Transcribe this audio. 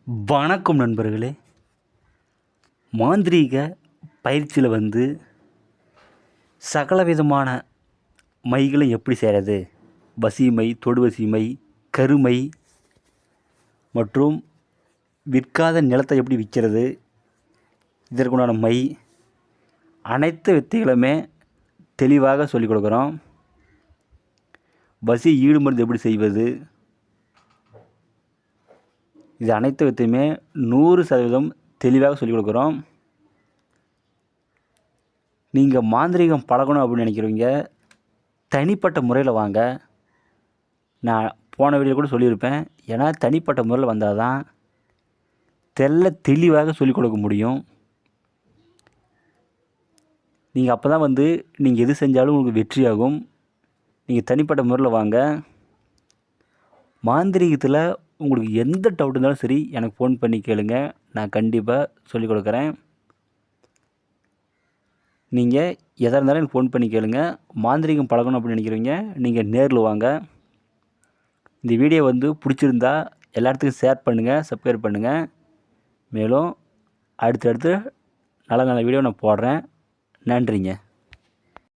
வணக்கம் நண்பர்களே. மாந்திரீக பயிற்சியில் சகலவிதமான மைகளை எப்படி செய்கிறது, வசிமை, தொடுவசிமை, கருமை மற்றும் விற்காத நிலத்தை எப்படி விற்கிறது, இதற்குண்டான மை அனைத்து வித்தைகளுமே தெளிவாக சொல்லிக் கொடுக்குறோம். வசி ஈடுமருந்து எப்படி செய்வது, இது அனைத்து வித்தையுமே 100% தெளிவாக சொல்லிக் கொடுக்குறோம். நீங்கள் மாந்திரீகம் பழகணும் அப்படின்னு நினைக்கிறவங்க தனிப்பட்ட முறையில் வாங்க. நான் போன வீடியோ கூட சொல்லியிருப்பேன். ஏன்னா தனிப்பட்ட முறையில் வந்தால் தான் தெளிவாக சொல்லிக் கொடுக்க முடியும். நீங்கள் அப்போ தான் நீங்கள் எது செஞ்சாலும் உங்களுக்கு வெற்றியாகும். நீங்கள் தனிப்பட்ட முறையில் வாங்க. மாந்திரீகத்தில் உங்களுக்கு எந்த டவுட் இருந்தாலும் சரி எனக்கு ஃபோன் பண்ணி கேளுங்க. நான் கண்டிப்பாக சொல்லிக் கொடுக்குறேன். நீங்கள் எதாக இருந்தாலும் எனக்கு ஃபோன் பண்ணி கேளுங்க. மாந்திரீகம் பழகணும் அப்படின்னு நினைக்கிறீங்க, நீங்கள் நேரில் வாங்க. இந்த வீடியோ பிடிச்சிருந்தா எல்லாத்துக்கும் ஷேர் பண்ணுங்கள், சப்ஸ்கிரைப் பண்ணுங்கள். மேலும் அடுத்தடுத்து நல்ல நல்ல வீடியோ நான் போடுறேன். நன்றிங்க.